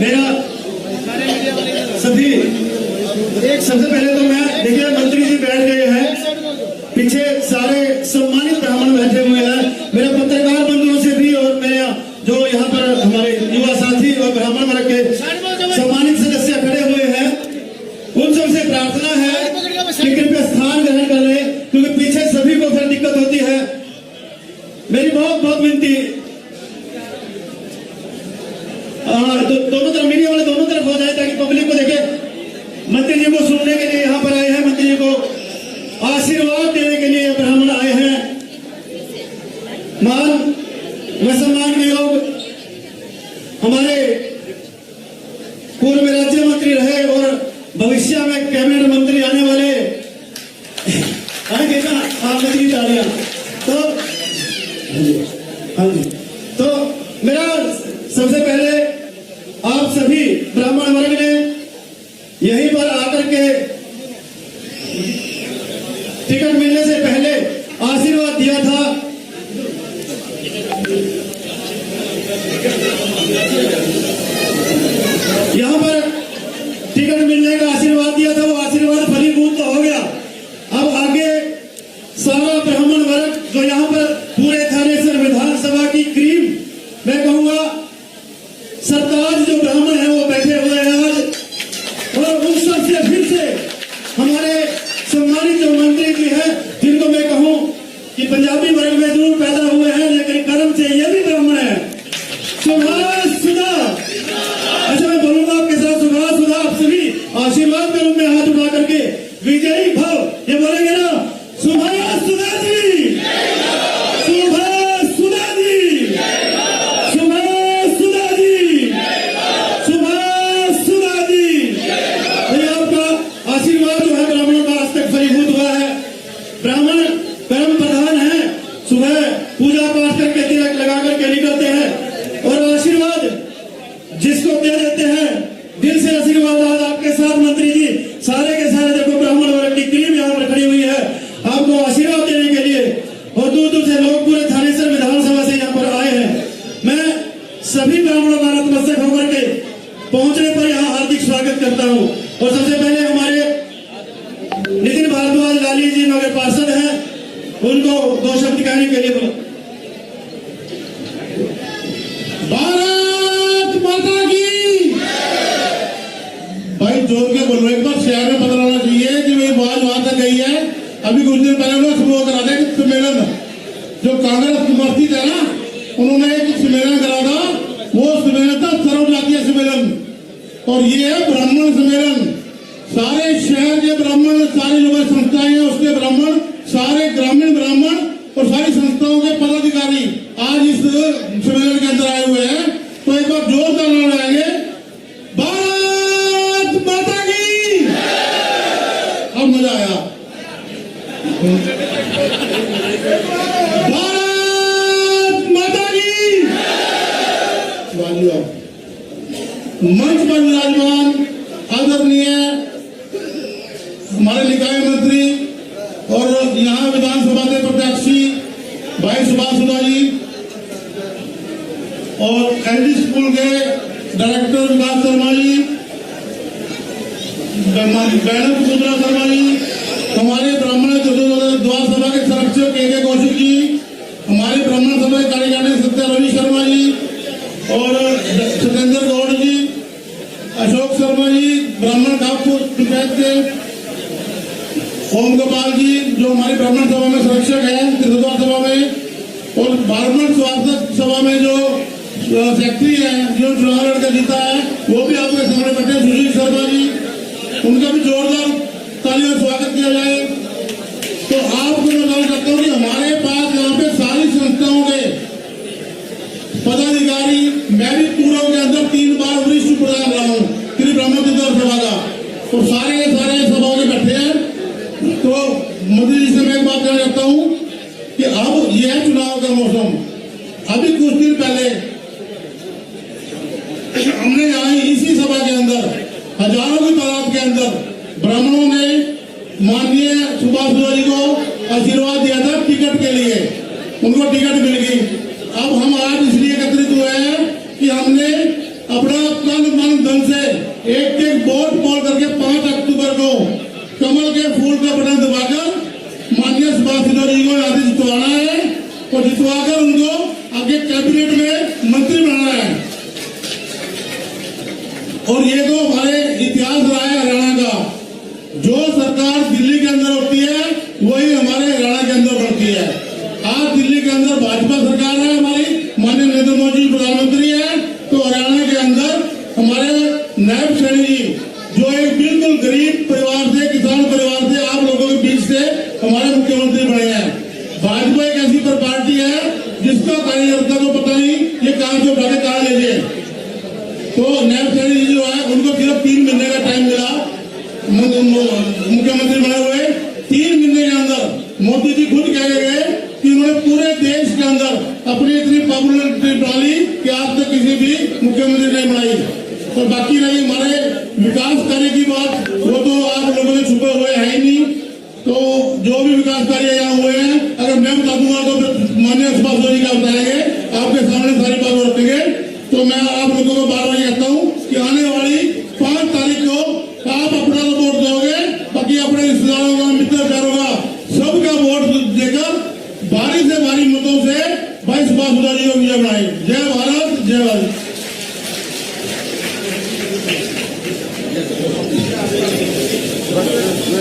मेरा सभी सबसे पहले तो मैं देखिए मंत्री जी बैठ गए हैं, पीछे सारे सम्मानित ब्राह्मण बैठे हुए हैं। मेरे पत्रकार बंधुओं से भी और मेरे जो यहाँ पर हमारे युवा साथी और ब्राह्मण वर्ग के सम्मानित सदस्य खड़े हुए हैं, उन सबसे प्रार्थना है कि कृपया स्थान ग्रहण कर ले, क्योंकि पीछे सभी को फिर दिक्कत होती है। मेरी बहुत बहुत विनती, दोनों तरफ मीडिया वाले दोनों तरफ हो जाए ताकि पब्लिक को देखे। मंत्री जी को सुनने के लिए यहाँ पर आए हैं, मंत्री जी को आशीर्वाद देने के लिए ब्राह्मण आए हैं। मान व सम्मान के लोग हमारे पूर्व राज्य मंत्री रहे और भविष्य में कैबिनेट मंत्री आने वाले आएंगे ना, मंत्री तालियां। तो हाँ जी, तो मेरा सबसे पहले आप सभी ब्राह्मण वर्ग ने यहीं पर आकर के टिकट मिलने से पहले आशीर्वाद दिया था। यहां पर टिकट मिलने का आशीर्वाद दिया था, वो आशीर्वाद फलीभूत तो हो गया। अब आगे सारा ब्राह्मण वर्ग जो यहाँ पर पूरे थानेसर विधानसभा की क्रीम, मैं कहूंगा सरताज जो ब्राह्मण है वो बैठे हुए हैं आज, और उन सबसे फिर से हमारे सम्मानित जो मंत्री जी हैं, जिनको मैं कहूं कि पंजाबी वर्ग में जरूर पैदा हुए हैं लेकिन कर्म से ये भी ब्राह्मण है, सुभाष सुधा। अच्छा, मैं बोलूंगा आपके साथ सुभाष सुधा। आप सभी आशीर्वाद के रूप में हाथ उठा करके विजयी भव ये बोलेंगे ना, सुभाष सुधा जी, सुभाष सुधा जी, सुभाष सुधा जी, सुभाष सुधा जी। ये आपका आशीर्वाद जो है ब्राह्मणों का आज तक फलीभूत हुआ है। ब्राह्मण परम प्रधान है, सुबह पूजा पाठ करके तिलक लगा करके निकलते हैं और आशीर्वाद जिसको दे देते हैं, दिल से आशीर्वाद। आज आपके साथ मंत्री जी सारे के सारे देखो ब्राह्मण वर्ग की टीम यहाँ पर खड़ी हुई है आपको आशीर्वाद देने के लिए, और दूर दूर से लोग पूरे थानेसर विधानसभा से यहाँ पर आए हैं। मैं सभी ब्राह्मणों का नतमस्तक होकर के पहुंचने पर यहाँ हार्दिक स्वागत करता हूँ। और सबसे पहले हमारे नितिन भारद्वाज लाली जी नगर पार्षद हैं, उनको दो शब्द कहने के लिए बोलो। भारत माता की। भाई जोर के बोलो, एक बार शहर में पता होना चाहिए कि मेरी आवाज वहां तक गई है। अभी कुछ दिन पहले कार्यालय वो करा दें सम्मेलन। जो कांग्रेस समर्थित है ना, उन्होंने एक सम्मेलन करा था, वो सम्मेलन था सर्वजातीय सम्मेलन, और ये है ब्राह्मण सम्मेलन। सारे शहर के ब्राह्मण, सारी जो संस्थाएं हैं उसके ब्राह्मण, सारे ग्रामीण ब्राह्मण और सारी संस्थाओं के पदाधिकारी आज इस सम्मेलन के अंदर आए हुए हैं। तो एक बार जोरदार नारा लगाएंगे, भारत माता की। अब मजा आया। भारत माता की। मंच पर विराजमान आदरणीय हमारे निकाय मंत्री और यहाँ विधानसभा के प्रत्याशी भाई सुभाष सुधा जी और एलडी स्कूल के डायरेक्टर विकास शर्मा जी, बैनर सुभद्रा शर्मा जी, हमारे ब्राह्मण द्वार सभा के संरक्षक के कौशिक जी, हमारे ब्राह्मण सभा के कार्यकारिणी सत्य रवि शर्मा जी और सत्येंद्र गौड़ जी, अशोक शर्मा जी, ब्राह्मण ठाकुर पंचायत के ओम गोपाल जी जो हमारी ब्राह्मण सभा में संरक्षक है त्रिद्वार सभा में, और ब्राह्मण स्वास्थ्य सभा में जो सेक्रेटरी है जो चुनाव लड़कर जीता है वो भी आपके सामने बैठे सुशील शर्मा जी, उनका भी जोरदार तालियों से स्वागत किया जाए। तो आपको मैं बताना चाहता हूँ कि हमारे पास यहाँ पे सारी संस्थाओं के पदाधिकारी, मैं भी पूर्व के अंदर 3 बार वरिष्ठ प्रधान रहा हूँ श्री ब्राह्मण त्रिद्वार सभा का, तो सारे सभाओं में बैठे हैं। तो मोदी जी से मैं एक बात कहना चाहता हूँ कि अब यह है चुनाव का मौसम। अभी कुछ दिन पहले हमने यहाँ इसी सभा के अंदर हजारों की तादाद के अंदर ब्राह्मणों ने माननीय सुभाष सुधा जी को आशीर्वाद दिया था टिकट के लिए, उनको टिकट मिल गई। अब हम आज इसलिए एकत्रित हुए हैं कि हमने अपना तन मन धन से एक वोट पोल करके 5 अक्टूबर को कमल के फूल का बटन दबाकर माननीय सुभाष सुधा जी को यहाँ से जितवाना है और जितवाकर उनको आगे कैबिनेट में मंत्री बनाना है। और ये तो हमारे इतिहास रहा है हरियाणा का, जो सरकार दिल्ली के अंदर होती है वही हमारे हरियाणा के अंदर बढ़ती है। आज दिल्ली के अंदर भाजपा सरकार है, हमारी माननीय नरेंद्र मोदी प्रधानमंत्री है, तो हरियाणा के अंदर हमारे नायब सैनी जी जो एक बिल्कुल गरीब परिवार से, किसान परिवार से, आप लोगों के बीच से हमारे मुख्यमंत्री बने हैं। भाजपा एक ऐसी पार्टी है जिसका कार्यकर्ता को पता नहीं ये कहां से उठा के कहां ले जाए। तो नायब सैनी जी जो है उनको सिर्फ 3 महीने का टाइम मिला मुख्यमंत्री बने हुए। 3 महीने के अंदर मोदी जी खुद कह गए कि उन्होंने पूरे देश के अंदर अपनी इतनी पॉपुलरिटी डाली कि आज तक किसी भी मुख्यमंत्री ने बनाई। और बाकी रही हमारे विकास कार्य की बात, वो तो आप लोगों ने छुपे हुए है ही नहीं। तो जो भी विकास कार्य यहाँ हुए हैं अगर मैं बता दूंगा तो फिर माननीय सुभाष जी का बताएंगे, आपके सामने सारी बात रखेंगे। तो मैं आप लोगों को बार बार कहता हूँ कि आने वाली 5 तारीख को आप अपना तो वोट दोगे, बाकी अपने रिश्तेदारों का, मित्र प्यारों का सबका वोट देकर भारी से भारी मतों से भाई सुभाष जी को विजय बनाए। जय भारत, जय भारत।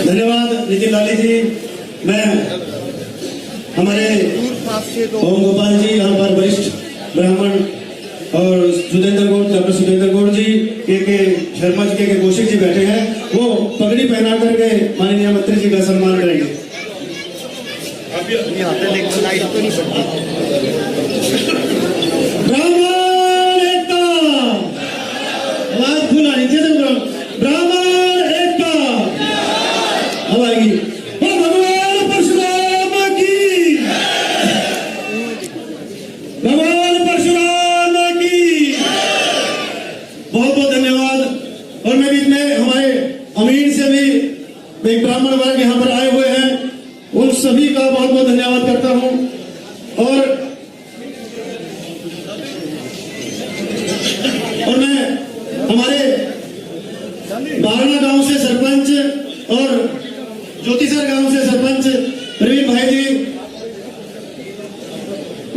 धन्यवाद नितिन लाली जी। मैं हमारे ओम गोपाल जी यहाँ पर वरिष्ठ ब्राह्मण और सुरेंद्र गौड़, डॉक्टर सुरेंद्र गौड़ जी, के शर्मा जी, के कौशिक जी बैठे हैं, वो पगड़ी पहना करके माननीय मंत्री जी का सम्मान करेंगे। ब्राह्मण एकता, आवाज खुला नीचे से ब्राह्मण एकता अब आएगी। भगवान परशुराम की, भगवान परशुराम की। बहुत बहुत धन्यवाद। और मैं बीच में हमारे अमीन से भी एक ब्राह्मण वर्ग यहाँ पर आए हुए हैं, उन सभी का बहुत बहुत धन्यवाद करता हूँ। और मैं हमारे बारना गांव से सरपंच और ज्योतिसर गांव से सरपंच प्रवीण भाई जी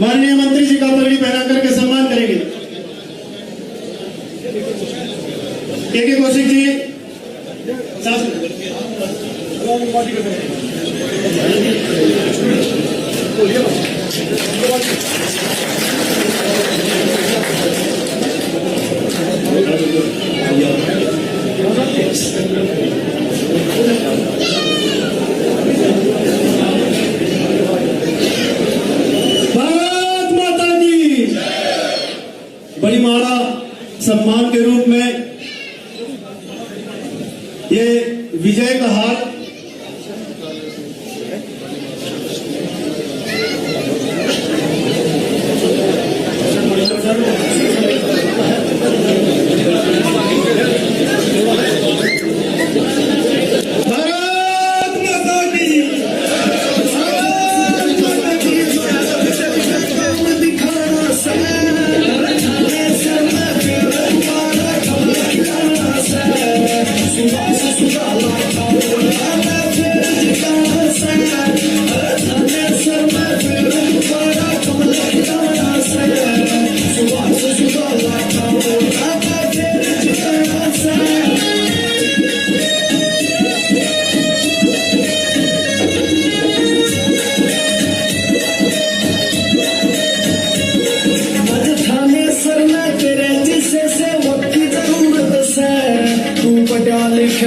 माननीय मंत्री जी का पगड़ी पहना करके सम्मान करेंगे। के कौशिक जी साथ भारत माता की बड़ी माला सम्मान के रूप में ये विजय का हार भारत माता की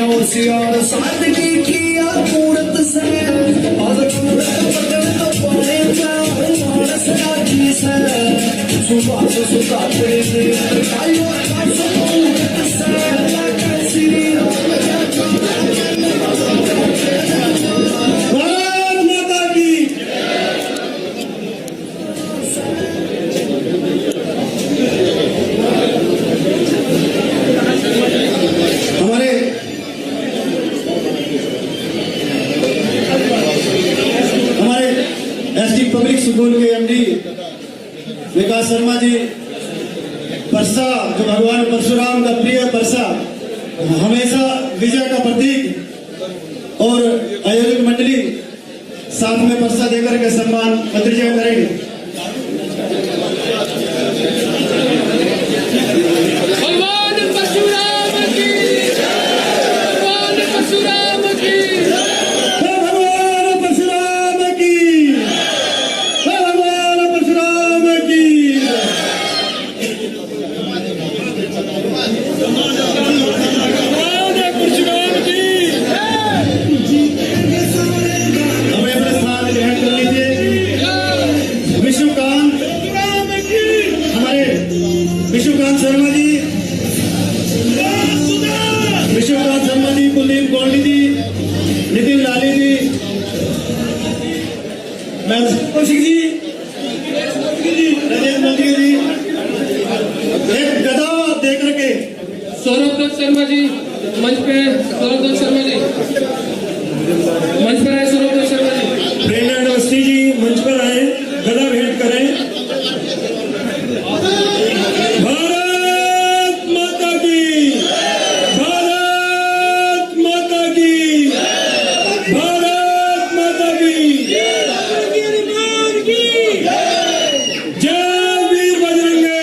होशियार सादगी की आपूरत से और पकड़ तो पाने का मानस राजी से सुबह से सुता तेरे दिल कायो का सूरत से कैसी भारत माता की हमारे एसडी पब्लिक स्कूल के एमडी विकास शर्मा जी परसा जो भगवान परशुराम का प्रिय परसा हमेशा विजय का प्रतीक और आयोजक मंडली साथ में परसा देकर के सम्मान पत्रिका करेंगे। भगवान परशुराम की भगवान परशुराम की भगवान परशुराम की भगवान परशुराम की हमें अपने स्थान ग्रहण कर लीजिए। विश्वकांत हमारे विश्वकांत शर्मा जी कुलदीप गोल्डी जी नितिन लाली जी कौशिक जी राजेंद्र मोदी जी एक गदा देकर के सौरभ दत्त शर्मा जी मंच पे सौरभ दत्त शर्मा जी मंच पर आए सौरभ दत्त शर्मा जी प्रेरणा अवस्थी जी मंच पर आए गदा भेंट करें। भारत माता की भारत माता की भारत माता की जय वीर बजरंगे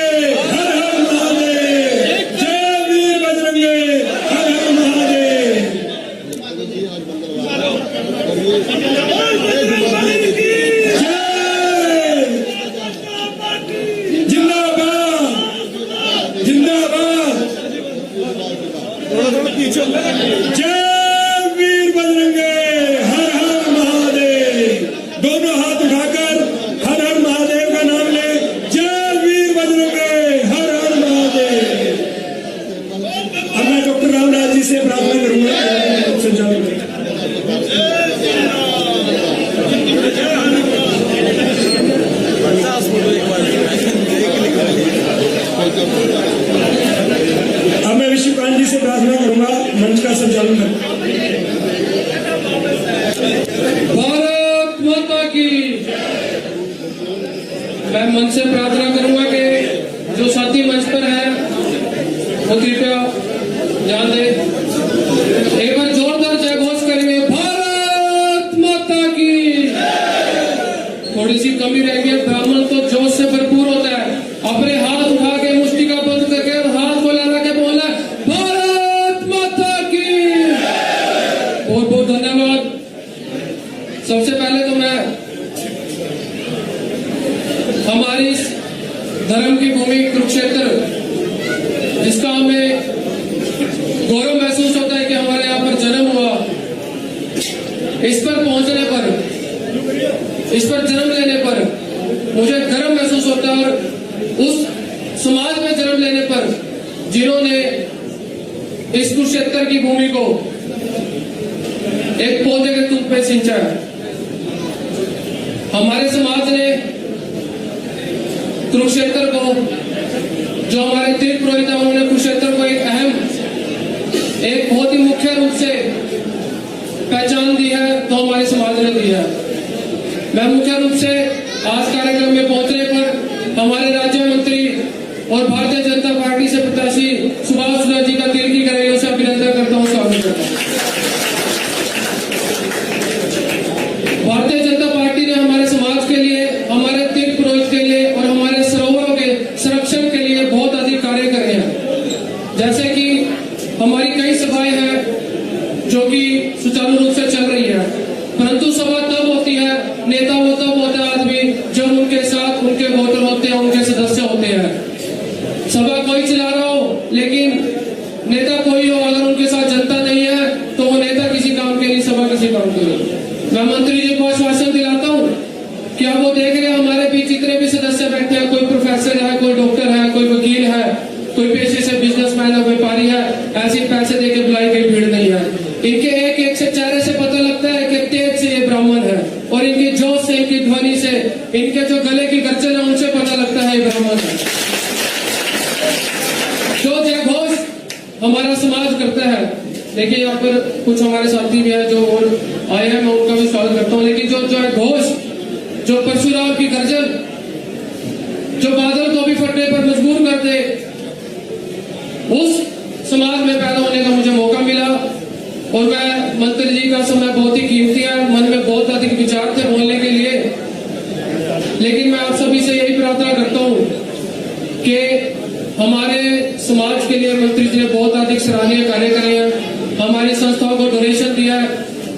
हर हर महादेव जय वीर बजरंगे हर हर महादेव। जिंदाबाद जिंदाबाद जय वीर बजरंगे हर हर महादेव। दोनों हाथ उठाकर हर हर महादेव का नाम ले जय वीर बजरंगे हर हर महादेव। अब मैं डॉक्टर रामराज जी से प्रार्थना करूंगा संचालन करें। अब मैं विश्वकांत जी से प्रार्थना करूंगा मंच का संचालन करें। भारत माता की मैं मंच से प्रार्थना करूंगा कि जो साथी मंच पर है वो कृपया ध्यान दे। एक बार जोरदार जय घोष करेंगे भारत माता की। थोड़ी सी कमी रह गई है, ब्राह्मण तो जोश से भरपूर होता है। अपने हाथ उठा के मुष्टि का बंद करके और हाथ को लगा के बोलना भारत माता की। बहुत बहुत धन्यवाद। सबसे पहले तो मैं हमारे धर्म की भूमि कुरुक्षेत्र, जिसका हमें गौरव महसूस होता है कि हमारे यहाँ पर जन्म हुआ, इस पर पहुंचने पर, इस पर जन्म लेने पर मुझे गर्व महसूस होता है। और उस समाज में जन्म लेने पर जिन्होंने इस कुरुक्षेत्र की भूमि को एक पौधे के रूप में सिंचा है, हमारे समाज ने कुरुक्षेत्र को, जो हमारे तीर्थ पुरोहित हैं, उन्होंने कुरुक्षेत्र को एक अहम, एक बहुत ही मुख्य रूप से पहचान दी है, तो हमारे समाज ने दी है। मैं मुख्य रूप से आज कार्यक्रम में पहुंचने पर हमारे राज्य मंत्री और भारतीय जनता पार्टी से प्रत्याशी सुभाष सुधा जी का दिल की गहराइयों से अभिनंदन करता हूं, स्वागत करता हूं। भारतीय जनता पार्टी ने हमारे समाज के लिए, हमारे तीर्थ पुरोहित के लिए और हमारे सरोवरों के संरक्षण के लिए बहुत अधिक कार्य करे हैं। जैसे कि हमारी कई सभाएं हैं जो कि सुचारू रूप से चल रही है, परंतु सभा तब होती है, नेता वो तब होता है आदमी जब उनके साथ उनके वोटर होते हैं, उनके सदस्य होते हैं। सभा कोई चला रहा हो लेकिन नेता कोई हो, अगर उनके साथ जनता नहीं है तो वो नेता किसी काम के लिए, सभा किसी काम के लिए। मैं मंत्री जी को आश्वासन दिलाता हूँ कि अब वो देख रहे हैं हमारे बीच जितने भी सदस्य बैठे हैं, कोई प्रोफेसर है, कोई डॉक्टर है, कोई वकील है, कोई पेशे से बिजनेसमैन है, व्यापारी है, ऐसी पैसे देके बुलाई गई भीड़ नहीं है। इनके एक एक से चेहरे से पता लगता है कि तेज से ये ब्राह्मण है, और इनकी जोश से, इनकी ध्वनि से, इनके जो गले की गर्जन है उनसे पता लगता है ये ब्राह्मण है। जो जय घोष हमारा समाज करता है, देखिए यहाँ पर कुछ हमारे साथी भी हैं जो और आए हैं, मैं उनका भी स्वागत करता हूँ। लेकिन जो जय घोष, जो परशुराम की गर्जन, जो बादल को भी फटने पर मजबूर कर दे, उस समाज में पैदा होने का मुझे मौका मिला। और मैं मंत्री जी का समय बहुत ही कीमती है, मन में बहुत अधिक विचार थे बोलने के लिए, लेकिन मैं आप सभी से यही प्रार्थना करता हूँ कि हमारे समाज के लिए मंत्री जी ने बहुत अधिक सराहनीय कार्य करे हैं। हमारी संस्थाओं को डोनेशन दिया है,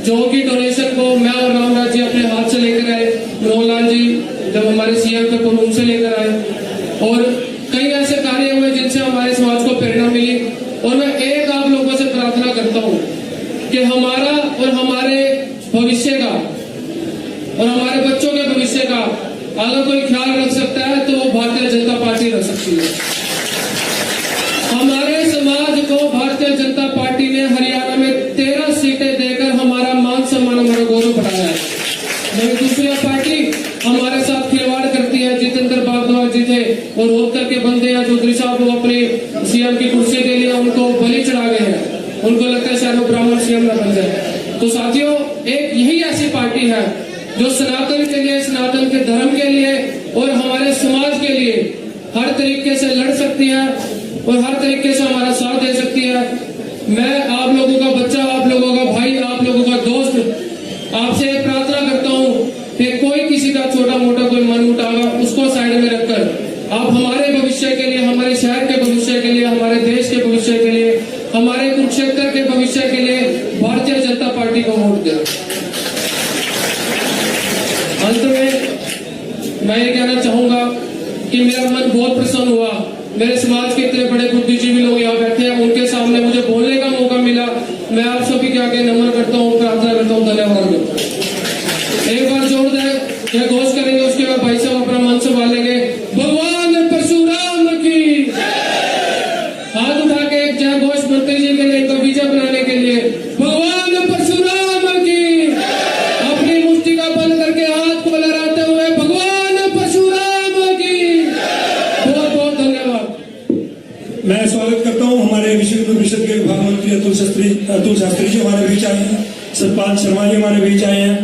जो कि डोनेशन को मैं और रामराज जी अपने हाथ से लेकर आए, मनोहरलाल जी जब हमारे सीएम थे तो उनसे लेकर आए, और कई ऐसे कार्य हुए जिनसे हमारे समाज को प्रेरणा मिली। और मैं एक आप लोगों से प्रार्थना करता हूँ कि हमारा और हमारे भविष्य का और हमारे बच्चों के भविष्य का अगर कोई ख्याल रख सकता है तो वो भारतीय जनता पार्टी रख सकती है। हमारे समाज को भारतीय जनता पार्टी ने हरियाणा में 13 सीटें देकर हमारा मान सम्मान, हमारा गौरव बढ़ाया है। लेकिन दूसरी पार्टी हमारे साथ खिलवाड़ करती है। जितेंद्र भारद्वाज जी थे और रोहतक के बंदे हैं, चौधरी साहब वो अपने सीएम की कुर्सी के लिए उनको बलि चढ़ा गए हैं, उनको लगता है शायद वो ब्राह्मण सीएम न बन जाए। तो साथियों, एक यही ऐसी पार्टी है जो सनातन के लिए, सनातन के धर्म के लिए और हमारे समाज के लिए हर तरीके से लड़ सकती है और हर तरीके से हमारा साथ दे सकती है। मैं आप लोगों का बच्चा, आप लोगों का भाई, आप लोगों का दोस्त आपसे प्रार्थना करता हूँ कि कोई किसी का छोटा मोटा कोई मन उठागा उसको साइड में रखकर आप हमारे भविष्य के लिए, हमारे शहर के भविष्य के लिए, हमारे देश के भविष्य के लिए, हमारे कुरुक्षेत्र के भविष्य के लिए भारतीय जनता पार्टी को वोट दें। अंत में मैं ये कहना चाहूंगा कि मेरा मन बहुत प्रसन्न हुआ, मेरे समाज के इतने बड़े बुद्धिजीवी लोग यहाँ बैठे हैं, उनके सामने मुझे बोलने का मौका मिला। मैं आप सभी के आगे नमन करता हूँ, प्रार्थना करता हूँ, धन्यवाद करता हूँ। एक बार जोरदार घोष करेंगे, उसके बाद भाई साहब अपना मन संभालेंगे। भगवान परशुराम की हाथ उठा के एक जय घोष मंत्री जी के लिए, इनको विजय बनाने के लिए। भगवान परशुराम की, अपनी मुष्टि का बल करके हाथ को लहराते हुए भगवान परशुराम की। बहुत बहुत धन्यवाद। मैं स्वागत करता हूं हमारे विश्व हिंदू परिषद के विभाग मंत्री अतुल शास्त्री जी हमारे बीच आए हैं, सतपाल शर्मा जी हमारे बीच आए हैं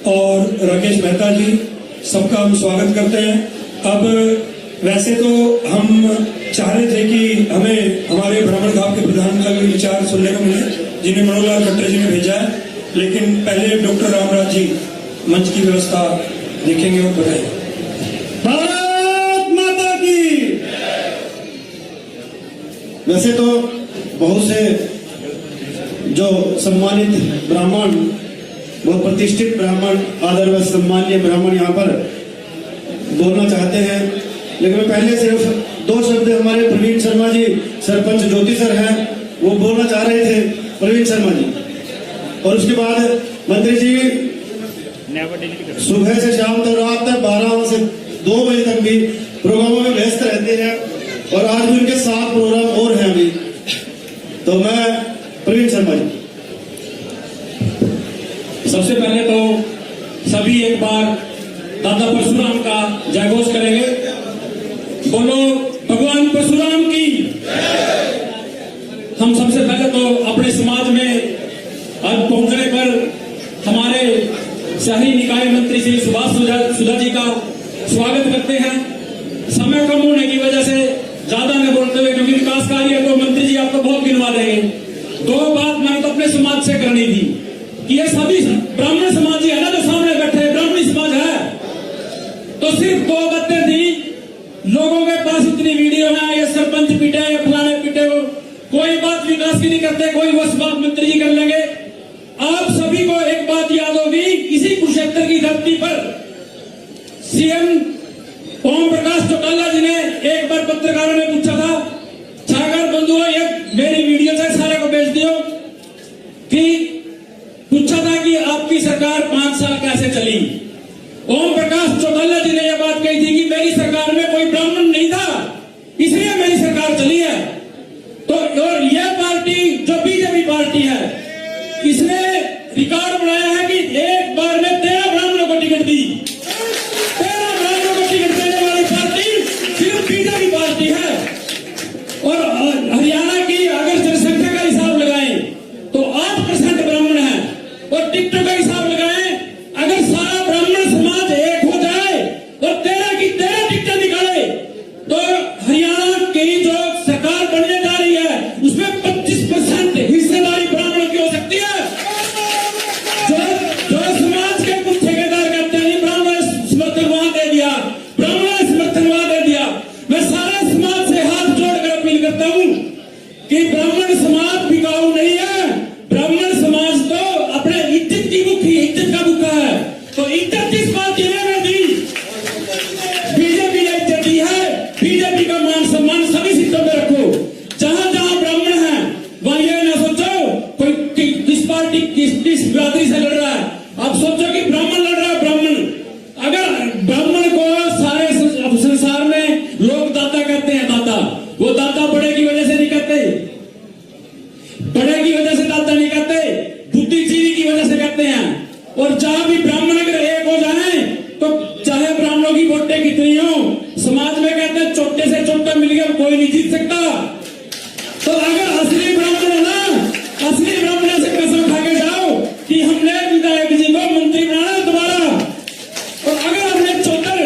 और राकेश मेहता जी, सबका हम स्वागत करते हैं। अब वैसे तो हम चाह रहे थे कि हमें हमारे ब्राह्मण गांव के प्रधान का भी विचार सुनने को मिले, जिन्हें मनोहरलाल खट्टर जी ने भेजा है, लेकिन पहले डॉक्टर रामराज जी मंच की व्यवस्था देखेंगे और बताएंगे। भारत माता की। वैसे तो बहुत से जो सम्मानित ब्राह्मण, बहुत प्रतिष्ठित ब्राह्मण, आदर व सम्मान्य ब्राह्मण यहाँ पर बोलना चाहते हैं, लेकिन मैं पहले सिर्फ 2 शब्द हमारे प्रवीण शर्मा जी सरपंच ज्योति सर हैं वो बोलना चाह रहे थे। प्रवीण शर्मा जी, और उसके बाद मंत्री जी सुबह से शाम तक रात तक 12 से 2 बजे तक भी प्रोग्रामों में व्यस्त रहते हैं और आज भी उनके 7 प्रोग्राम और हैं अभी। तो मैं प्रवीण शर्मा जी, सबसे पहले तो सभी एक बार दादा परशुराम का जयघोष करेंगे। बोलो भगवान परशुराम की। हम सबसे पहले तो अपने समाज में आज पहुंचने पर हमारे शहरी निकाय मंत्री श्री सुभाष सुधा जी का स्वागत करते हैं। समय कम होने की वजह से ज्यादा न बोलते हुए, क्योंकि विकास कार्य तो मंत्री जी आपको बहुत गिनवा देंगे। 2 बात मैंने तो अपने समाज से करनी थी कि ये सभी ब्राह्मण समाज ही है ना जो सामने बैठे, ब्राह्मणी समाज है, तो सिर्फ 2 बातें थी। लोगों के पास इतनी वीडियो है, ये सरपंच पिटे, ये फलाने पिटे, वो कोई बात विकास की नहीं करते, कोई बस बात मंत्री जी कर लेंगे। आप सभी को एक बात याद होगी, इसी कुरुक्षेत्र की धरती पर सीएम ओम प्रकाश चौटाला जी ने एक बार पत्रकारों ने पूछा था, छागर बंधुओं ये मेरी वीडियो से सारे को भेज दियो, कि पूछा था कि आपकी सरकार 5 साल कैसे चली। ओम प्रकाश चौटाला जी ने यह बात कही थी कि मेरी सरकार में कोई ब्राह्मण नहीं था, इसलिए मेरी सरकार चली है। तो और यह पार्टी जो बीजेपी पार्टी है, इसने रिकॉर्ड बनाया है कि एक बार में 13 ब्राह्मणों को टिकट दी। 13 ब्राह्मणों को टिकट देने वाली पार्टी सिर्फ बीजेपी पार्टी है। और हरियाणा की अगर जनसंख्या का हिसाब लगाएं तो 8% ब्राह्मण है, और टिकटों का हिसाब लगाएं, अगर सारा ब्राह्मण समाज एक हो जाए और 13 की 13 टिकटें निकाले तो हरियाणा की जो सरकार बनने जा रही है उसमें 25% हिस्सेदारी ब्राह्मणों की हो सकती है। जो समाज के कुछ ठेकेदार कहते हैं ब्राह्मण समर्थन वहां दे दिया, ब्राह्मण समर्थन वहां दे दिया, मैं सारे समाज से हाथ जोड़कर अपील करता हूं कि ब्राह्मण समाज बिकाऊ नहीं है। ब्राह्मण समाज तो अपने इज्जत की भूखी, इज्जत का भूखा है। तो इज्जत किस पार्टी ने दी? बीजेपी ने इज्जत दी है। बीजेपी का मान सम्मान सभी सीटों में रखो। जहां जहां ब्राह्मण है वहां ये ना सोचो कोई किस पार्टी किस बिरादरी से लड़ रहा है, आप सोचो कि ब्राह्मण लड़ रहा है। ब्राह्मण, अगर ब्राह्मण को सारे संसार में लोग दाता कहते हैं, दाता, वो दाता बड़े की वजह से नहीं कहते, बड़े की वजह से दाता नहीं कहते, बुद्धिजीवी की वजह से कहते हैं। और जहां भी ब्राह्मण अगर एक हो जाए तो चाहे ब्राह्मणों की वोटें कितनी हो, समाज में कहते हैं छोटे से छोटा मिलकर कोई नहीं जीत सकता। तो अगर असली ब्राह्मण है ना, असली ब्राह्मण से कसम खा के जाओ कि हमने विधायक जी को मंत्री बनाना दोबारा। और अगर हमने चौधर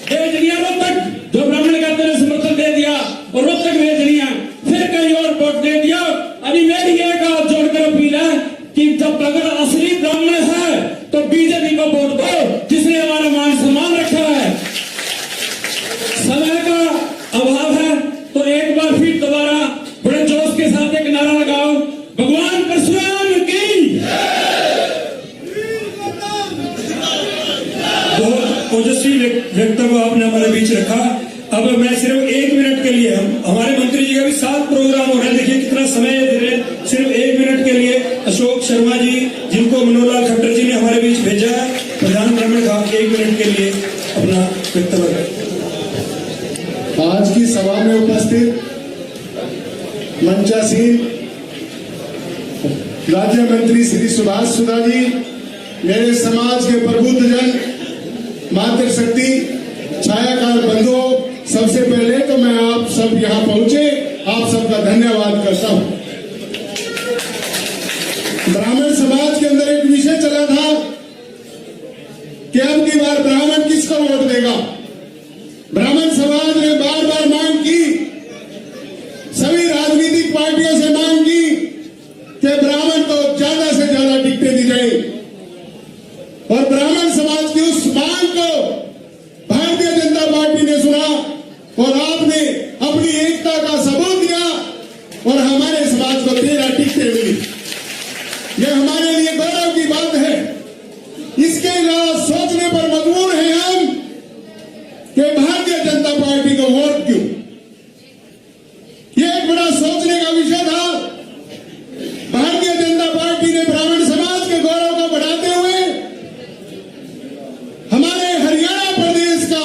भेज दिया रोहतक, जो ब्राह्मण कहते हैं समर्थन दे दिया और रोहतक भेज दिया, फिर कहीं और वोट दे दिया, अभी मेरी एक हाथ जोड़कर अपील है कि जब अगर असली ब्राह्मण है तो बीजेपी को वोट दो, जिसने हमारा मान सम्मान रखा है। समय का अभाव है तो एक बार फिर दोबारा बड़े जोश के साथ एक नारा लगाओ, भगवान परशुराम की। बहुत ओजस्वी वक्तव्य आपने हमारे बीच रखा। अब मैं सिर्फ 1 मिनट के लिए, हमारे मंत्री जी का भी 7 प्रोग्राम हो रहे हैं, देखिए कितना समय दे रहे हैं। सिर्फ 1 मिनट के लिए अशोक शर्मा जी, जिनको मनोहर लाल खट्टर जी ने हमारे बीच भेजा है, प्रधान ब्राह्मण का 1 मिनट के लिए अपना वक्तव्य। आज की सभा में उपस्थित मंचासीन राज्य मंत्री श्री सुभाष सुधा जी, मेरे समाज के प्रबुद्धजन, मातृशक्ति, छायाकार बंधुओं, सबसे पहले तो मैं आप सब यहाँ पहुंचे, आप सबका धन्यवाद करता हूं। ब्राह्मण समाज के अंदर एक विषय चला था कि अब की बार ब्राह्मण किसको वोट देगा। ब्राह्मण समाज ने बार बार मांग की, सभी राजनीतिक पार्टियों से मांग की कि ब्राह्मण को ज्यादा से ज्यादा टिकटें दी जाए। और ब्राह्मण समाज की उस मांग को भारतीय जनता पार्टी ने सुना और आपने अपनी एकता का सबूत दिया और हमारे समाज को 13 टिकटें मिली। यह हमारे लिए गौरव की बात है। इसके अलावा सोचने पर मजबूर हैं हम कि भारतीय जनता पार्टी को वोट क्यों? ये एक बड़ा सोचने का विषय था। भारतीय जनता पार्टी ने ब्राह्मण समाज के गौरव को बढ़ाते हुए हमारे हरियाणा प्रदेश का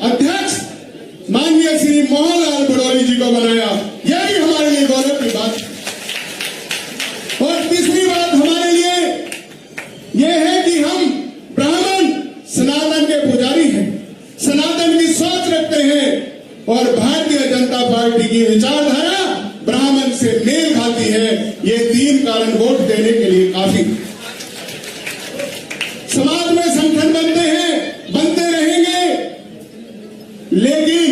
अध्यक्ष माननीय श्री मोहनलाल बड़ौली जी को बनाया। यही हमारे लिए गौरव की बात है। और तीसरी बात हमारे लिए यह है कि हम ब्राह्मण सनातन के पुजारी हैं, सनातन की सोच रखते हैं और भारतीय जनता पार्टी की विचारधारा ब्राह्मण से मेल खाती है। ये 3 कारण वोट देने के लिए काफी। समाज में संगठन बनते हैं, बनते रहेंगे, लेकिन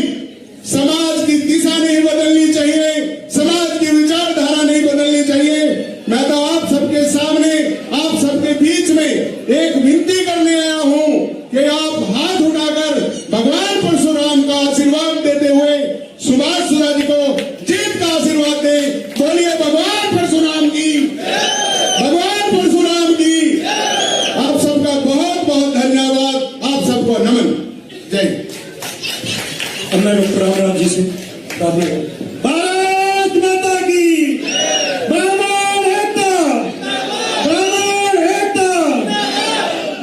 समाज की दिशा नहीं बदलनी चाहिए, समाज की विचारधारा नहीं बदलनी चाहिए। मैं तो आप सबके सामने, आप सबके बीच में एक विनती करने आया हूं कि आप हाथ उठाकर भगवान परशुराम का आशीर्वाद देते हुए सुभाष सुधा जी को जीत का आशीर्वाद दें। बोलिए भगवान परशुराम की, भगवान परशुराम की। आप सबका बहुत बहुत धन्यवाद, आप सबको नमन। जय। अब मैं डॉक्टर रामराव जी से प्रार्थना करूं। भारत माता की, ब्राह्मण एकता, ब्राह्मण एकता।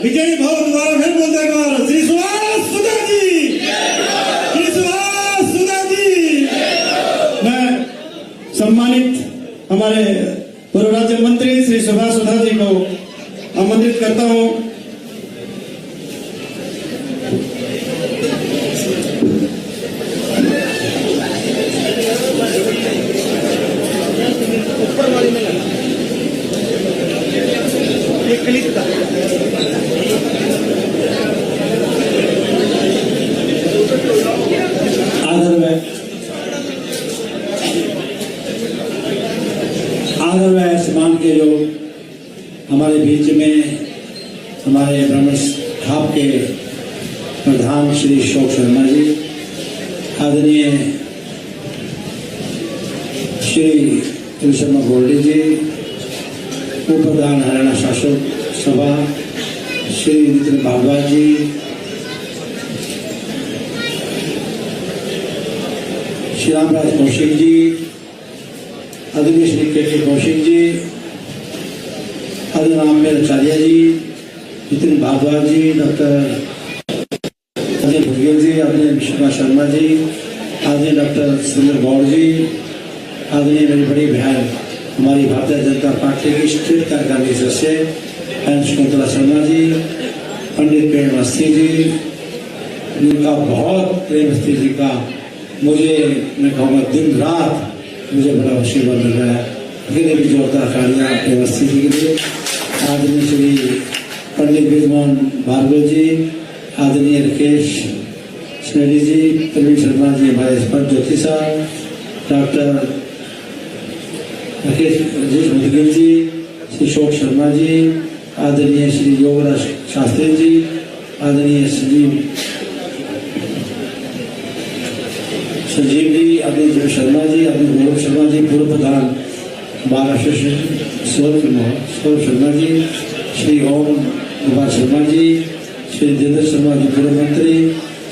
विजयी भाव द्वारा फिर बोलते हैं श्री सुभाष सुधा जी, श्री सुभाष सुधा जी। मैं सम्मानित हमारे पूर्व राज्य मंत्री श्री सुभाष सुधा जी को आमंत्रित करता हूं। आदर व सम्मान के जो हमारे बीच में हमारे ब्राह्मण खाप के प्रधान श्री अशोक शर्मा जी, आदरणीय श्री तुलसी शर्मा गोल्डी जी, उप प्रधान हरियाणा शासक सभा श्री नितिन भारद्वाज जी, श्री रामराज कौशिक जी, आदरणीय श्री के कौशिक जी, आदरणीय राममेल आचार्य जी, नितिन भारद्वाज जी, डॉक्टर अजय भुजगेल जी, आदरणीय विश्वनाथ शर्मा जी, आदरणीय डॉक्टर सुंदर गौड़ जी, आदरणीय मेरी बड़ी बहन हमारी भारतीय जनता पार्टी की स्टेट कार्यकारिणी सदस्य एन शकुंतला शर्मा जी, पंडित प्रेम अवस्थी जी, जिनका बहुत प्रेम अवस्थी जी का मुझे मैं कहूँगा दिन रात मुझे बड़ा आशीर्वाद मिल रहा है। फिर भी जोरदार तालियां व्यवस्थित के लिए। आदरणीय श्री पंडित ब्रिजमोहन भार्गव जी, आदरणीय राकेश स्नेडी जी, प्रवीण शर्मा जी, हमारे स्पष्ट ज्योति साहब, डॉक्टर राकेश मुदगिल जी, श्री अशोक शर्मा जी, आदरणीय श्री योगराज शास्त्री जी, आदरणीय संजीव जी, आदरणीय जीव शर्मा जी, आदरणीय गौरव शर्मा जी, पूर्व प्रधान महाराष्ट्र सौरभ शर्मा जी, श्री ओम गोपाल शर्मा जी, श्री जितेंद्र शर्मा जी पूर्व मंत्री,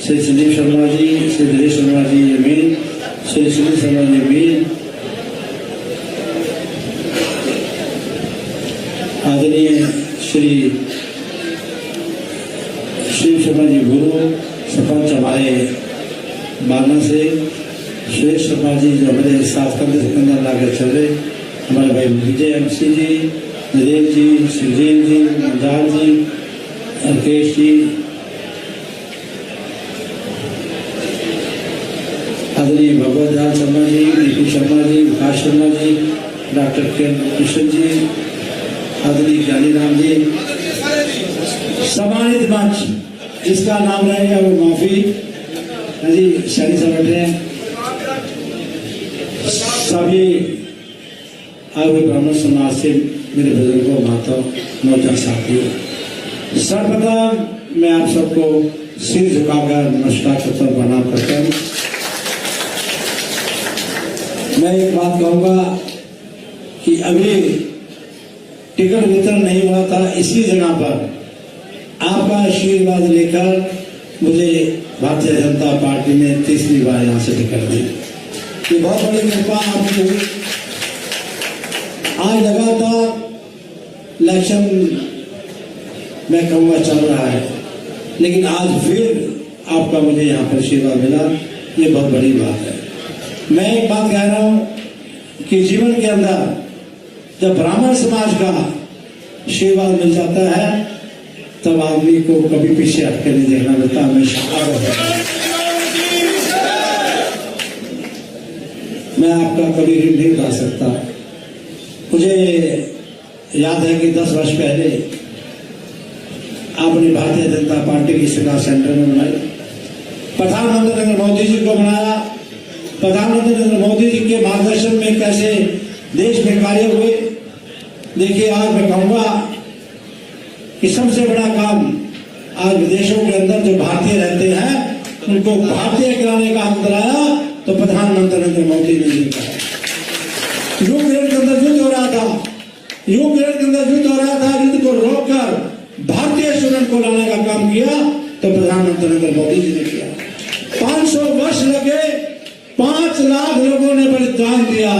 श्री संजीव शर्मा जी, श्री दिनेश शर्मा जी अमीन, श्री सुनील शर्मा जी अमीन, आदरणीय श्री शिव शर्मा जी गुरु सरपंच हमारे बारना से, सुरेश शर्मा जी जो हमारे साथ कंधे से कंधा लाकर चल रहे, हमारे भाई विजय एमसी जी, नरेश जी, शिवजीन जी, मंदार जी, राकेश जी, आदरणीय भगवत दयाल शर्मा जी, नीति शर्मा जी, विकास शर्मा जी, डॉक्टर के कृष्ण जी, आदरणीय ज्ञानी राम जी, सम्मानित मंच जिसका नाम रहेगा वो माफी जी, शनि संगठन सभी आए हुए ब्राह्मण समाज से मेरे बुजुर्गों, माताओं, नौजवान साथियों, सर्वप्रथम मैं आप सबको सिर झुकाकर नमस्कार करता हूँ, प्रणाम करता हूँ। मैं एक बात कहूँगा कि अभी टिकट वितरण नहीं हुआ था, इसी जगह पर आपका आशीर्वाद लेकर मुझे भारतीय जनता पार्टी ने तीसरी बार यहाँ से टिकट दी। ये बहुत बड़ी कृपा आपकी हुई। आज लगातार इलेक्शन मैं कहूँगा चल रहा है, लेकिन आज फिर आपका मुझे यहाँ पर आशीर्वाद मिला, ये बहुत बड़ी बात है। मैं एक बात कह रहा हूँ कि जीवन के अंदर जब ब्राह्मण समाज का आशीर्वाद मिल जाता है तब आदमी को कभी पीछे हटके नहीं देखना मिलता, हमेशा आगे बढ़ना। मैं आपका कभी ऋण नहीं उठा सकता। मुझे याद है कि 10 वर्ष पहले आपने भारतीय जनता पार्टी की सरकार सेंटर में बनाई, प्रधानमंत्री नरेंद्र मोदी जी को बनाया। प्रधानमंत्री नरेंद्र मोदी जी के मार्गदर्शन में कैसे देश में कार्य हुए। देखिए, आज मैं कहूंगा कि सबसे बड़ा काम आज विदेशों के अंदर जो भारतीय रहते हैं उनको भारतीय कराने का हक दिलाया तो प्रधानमंत्री नरेंद्र मोदी ने दिया। यूक्रेन के अंदर युद्ध हो रहा था, यूक्रेन के अंदर युद्ध हो रहा था, युद्ध को रोककर भारतीय स्टूडेंट को लाने का काम किया तो प्रधानमंत्री नरेंद्र मोदी जी ने किया। 500 वर्ष लगे, 5 लाख लोगों ने बलिदान दिया,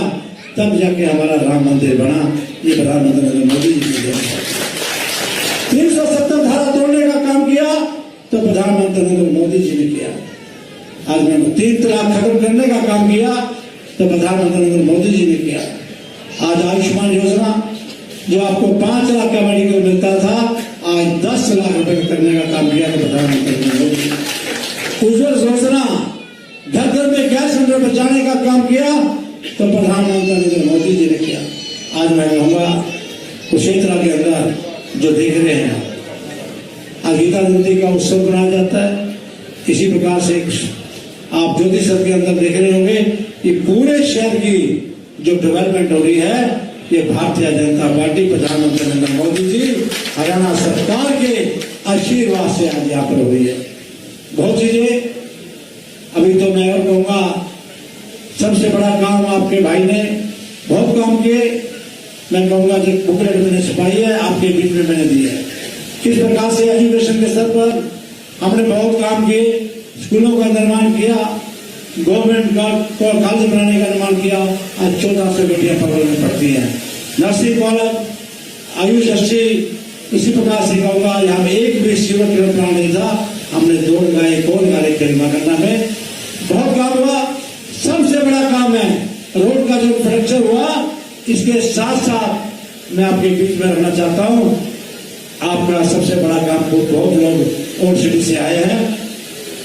तब जाके हमारा राम मंदिर बना। ये प्रधानमंत्री नरेंद्र मोदी जी ने किया। 370 धारा तोड़ने का काम किया तो प्रधानमंत्री नरेंद्र मोदी जी ने किया। आज मैंने 3 तलाक खत्म करने का काम किया तो प्रधानमंत्री नरेंद्र मोदी जी ने किया। आज आयुष्मान योजना जो आपको 5 लाख का मेडिकल मिलता था, आज 10 लाख रुपए करने का काम किया तो प्रधानमंत्री नरेंद्र मोदी जी। उज्ज्वल योजना घर घर में गैस सिलेंडर पहुंचाने का काम किया तो प्रधानमंत्री नरेंद्र मोदी जी ने किया। आज मैं कहूँगा कुरुक्षेत्र के अंदर जो देख रहे हैं, आज गीता जयंती का उत्सव मनाया जाता है। इसी प्रकार से आप ज्योतिष के अंदर देख रहे होंगे कि पूरे शहर की जो डेवलपमेंट हो रही है ये भारतीय जनता पार्टी, प्रधानमंत्री नरेंद्र मोदी जी, हरियाणा सरकार के आशीर्वाद से आज यहाँ पर हो रही है। बहुत चीजें अभी तो मैं और कहूँगा, सबसे बड़ा काम आपके भाई ने बहुत काम किए। मैं कहूँगा जो बुकलेट मैंने छपाई है आपके बीच में मैंने दी है। किस प्रकार से एजुकेशन के स्तर पर हमने बहुत काम किए, स्कूलों का निर्माण किया, गवर्नमेंट कॉलेज बनाने का निर्माण किया। आज 1400 बेटियां पकड़ में पढ़ती हैं। नर्सिंग कॉलेज, आयुष अस्सी, इसी प्रकार से कहूँगा यहाँ एक भी सीवर प्लान नहीं था, हमने 2 लगाए, 1 और लगाए करीमा करना में बहुत काम हुआ। सबसे बड़ा काम है रोड का जो फ्रैक्चर हुआ, इसके साथ साथ मैं आपके बीच में रखना चाहता हूँ, आपका सबसे बड़ा काम बहुत लोग ओल्ड सिटी से आए हैं,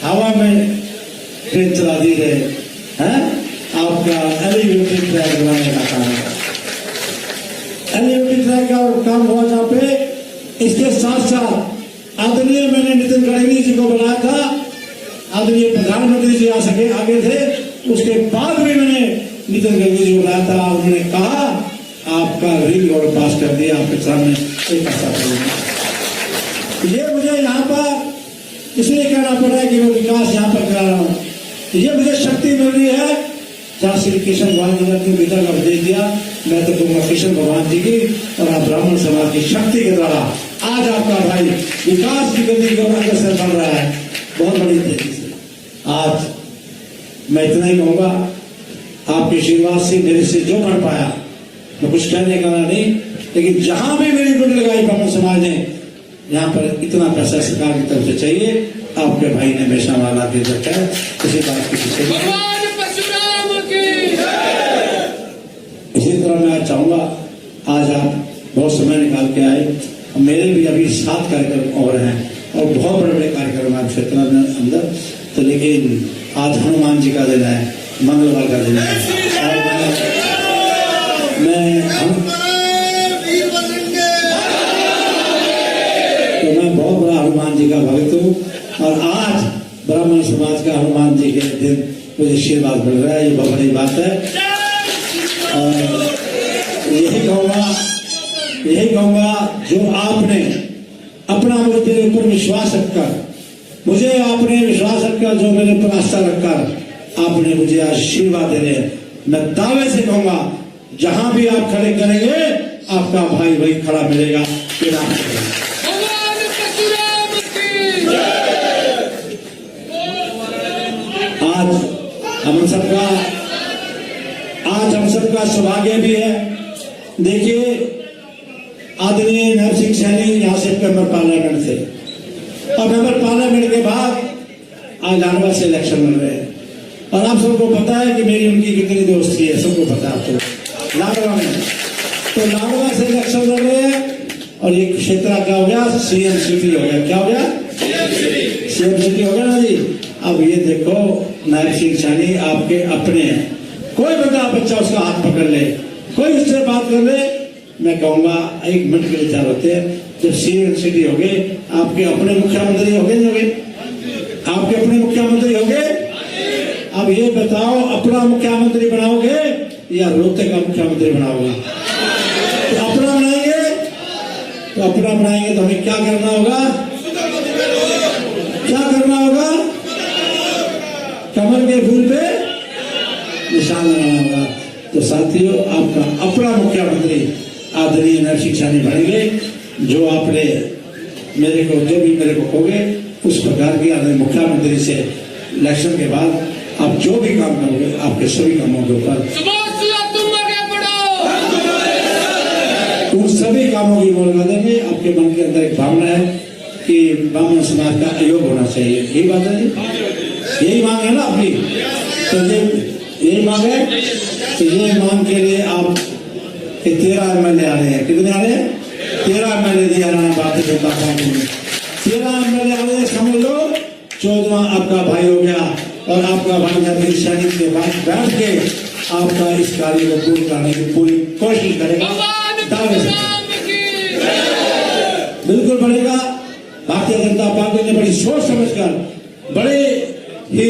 हवा में ट्रेन चला दी गए हैं, आपका एलिवेटेड ट्रैक बनाने का काम है। एलिवेटेड ट्रैक का काम हुआ जहाँ पे, इसके साथ साथ आदरणीय मैंने नितिन गडकरी जी को बनाया था, आदरणीय प्रधानमंत्री जी आ सके आगे थे, उसके बाद भी मैंने नितिन गडकरी जी को बनाया था। उन्होंने कहा आपका रिंग रोड पास कर दिया, आपके सामने एक ऐसा करूंगा। ये मुझे यहाँ पर इसलिए कहना पड़ा है कि मैं विकास यहाँ पर करा रहा हूँ, ये मुझे शक्ति मिल रही है। जहाँ श्री कृष्ण भगवान जी ने गीता का उपदेश दिया, मैं तो कहूँगा कृष्ण भगवान जी की और आप ब्राह्मण समाज की शक्ति के द्वारा आज आपका भाई विकास की गति को अग्रसर बढ़ रहा है बहुत बड़ी तेजी से। आज मैं इतना ही कहूँगा, आपके आशीर्वाद से मेरे से जो कर पाया, मैं कुछ कहने का नहीं, लेकिन जहां भी मेरी गुड लगाई ब्राह्मण समाज ने, यहाँ पर इतना पैसा सरकार की तरफ से चाहिए, आपके भाई ने हमेशा वाला दे रखा है। किसी बात की भगवान परशुराम की। इसी तरह मैं चाहूंगा, आज आप बहुत समय निकाल के आए, मेरे भी अभी 7 कार्यक्रम और हैं और बहुत बड़े बड़े कार्यक्रम हैं क्षेत्र में अंदर, तो लेकिन आज हनुमान जी का दिन है, मंगलवार का दिन है, और मैं बहुत बड़ा हनुमान जी का भक्त हूँ और आज ब्राह्मण समाज का हनुमान जी के दिन मुझे आशीर्वाद मिल रहा है, ये बहुत बड़ी बात है। और यही कहूँगा जो आपने अपना मेरे ऊपर विश्वास रखकर, मुझे आपने विश्वास रखकर, जो मेरे ऊपर आस्था रखकर आपने मुझे आशीर्वाद दे रहे हैं, मैं दावे से कहूँगा जहां भी आप खड़े करेंगे आपका भाई वही खड़ा मिलेगा। हम सबका आज हम सबका सौभाग्य भी है। देखिए आदरणीय नरसिंह सैनी यहाँ से मेंबर पार्लियामेंट थे और मेंबर पार्लियामेंट के बाद आज लाडवा से इलेक्शन लड़ रहे हैं और आप सबको पता है कि मेरी उनकी कितनी दोस्ती है, सबको पता है आपको लाडवा में। तो लाडवा से इलेक्शन लड़ रहे हैं और ये क्षेत्र क्या हो गया, सीएम सिटी हो गया। क्या हो गया, सीएम सिटी हो गया ना जी। अब ये देखो नरसिंह सैनी आपके अपने हैं, कोई बंदा बच्चा उसका हाथ पकड़ ले, कोई उससे बात कर ले, मैं कहूंगा 1 मिनट के लिए तैयार होते हैं। जब सीएम सिटी हो गए, आपके अपने मुख्यमंत्री हो गए, आपके अपने मुख्यमंत्री हो गए। अब ये बताओ अपना मुख्यमंत्री बनाओगे या रोहतक का मुख्यमंत्री बनाओगे? तो अपना बनाएंगे, तो अपना बनाएंगे तो हमें क्या करना होगा, क्या करना होगा, कमल के फूल पे निशान लगाना होगा। तो साथियों आपका अपना मुख्यमंत्री आदरणीय नरसिंह सैनी बनेंगे। जो आपने मेरे को जो भी मेरे को कहोगे उस प्रकार की आदरणीय मुख्यमंत्री से इलेक्शन के बाद आप जो भी काम करोगे आपके सभी कामों के ऊपर उन सभी कामों की मोहर लगा देंगे। आपके मन के अंदर एक भावना है कि ब्राह्मण समाज का आयोग होना चाहिए, यही बात है, यही मांग है ना आपकी। तो यही मांग है, तो ये मांग के लिए आप 13 MLA आ रहे हैं। कितने आ रहे हैं? 13 MLA दिया हरियाणा भारतीय जनता पार्टी में 13 MLA आ रहे हैं। समझ लो 14वां आपका भाई हो गया और आपका भाई नरसिंह सैनी के बाद बैठ के आपका इस कार्य को पूर्ण करने की पूरी कोशिश करेगा। बिल्कुल बढ़ेगा। भारतीय जनता पार्टी ने बड़ी सोच समझकर बड़े ही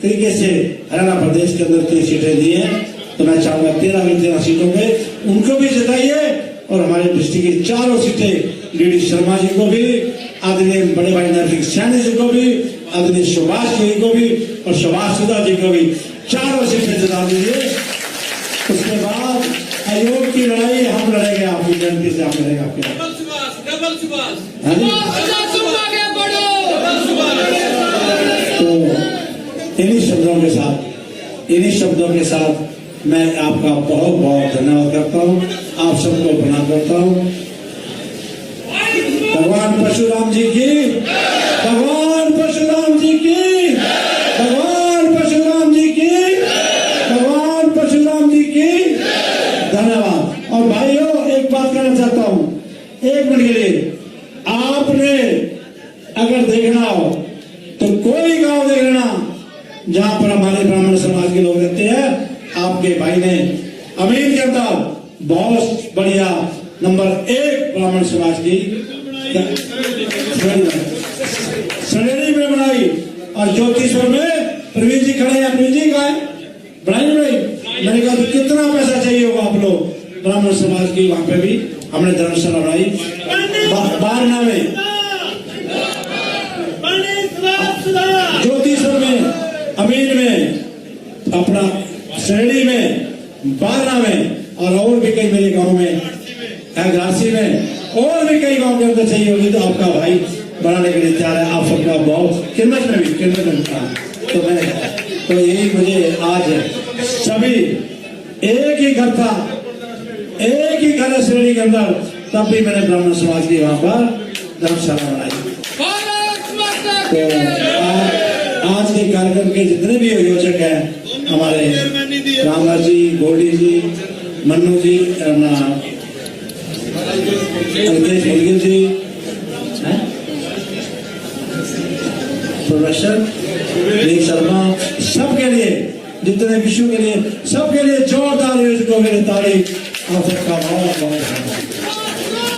तरीके से हरियाणा प्रदेश के अंदर 3 सीटें दी हैं। तो मैं चाहूंगा 13 सीटों में उनको भी जिताइए और हमारे डिस्ट्रिक्ट की 4 सीटें डीडी शर्मा जी को भी, आदरणीय बड़े भाई नरसिंह सैनी जी को भी, आदरणीय सुभाष जी को भी और सुभाष सुधा जी को भी 4 सीटें जिता दीजिए। उसके बाद आयोग की लड़ाई हम लड़ेंगे, आपकी जनती से हम लड़ेंगे। आपके तो इन्हीं शब्दों के साथ मैं आपका बहुत बहुत धन्यवाद करता हूँ, आप सबको प्रणाम करता हूँ। भगवान परशुराम जी की, भगवान परशुराम जी की, भगवान परशुराम जी की, भगवान परशुराम जी की धन्यवाद। और भाइयों एक बात कहना चाहता हूँ, 1 मिनट के लिए आपने अगर देखना हो तो कोई गांव देख लेना जहां पर हमारे ब्राह्मण समाज के लोग रहते हैं। आपके भाई ने अमीर के अंदर बहुत बढ़िया नंबर 1 ब्राह्मण समाज की सड़ेरी में बनाई और ज्योतिश्वर में प्रवीण जी खड़े हैं। प्रवीण जी का बनाई नहीं, मैंने कहा कितना पैसा चाहिए होगा आप लोग ब्राह्मण समाज की, वहां पे भी हमने धर्मशाला बनाई। बारना में, ज्योतिश्वर में, अमीर में, अपना शहरी में, बारना में और भी कई मेरे गांव में, घासी में और भी कई गांव के अंदर चाहिए होगी। तो आपका भाई बनाने के लिए तैयार है। आप सबका बहुत किन्नत में भी तो मैं तो यही मुझे आज सभी एक ही घर था, एक ही घर है श्रेणी के अंदर, तब भी मैंने ब्राह्मण समाज की वहां पर धर्मशाला बनाई। तो आज के कार्यक्रम के जितने भी आयोजक हैं, हमारे रामदास जी, गोल्डी जी, मन्नू जी, अल्केश मुर्गिल जी, प्रोफेसर शर्मा, सबके लिए, जितने विषयों के लिए, सबके लिए जोरदार आयोजकों के लिए तारीफ। आप सबका बहुत बहुत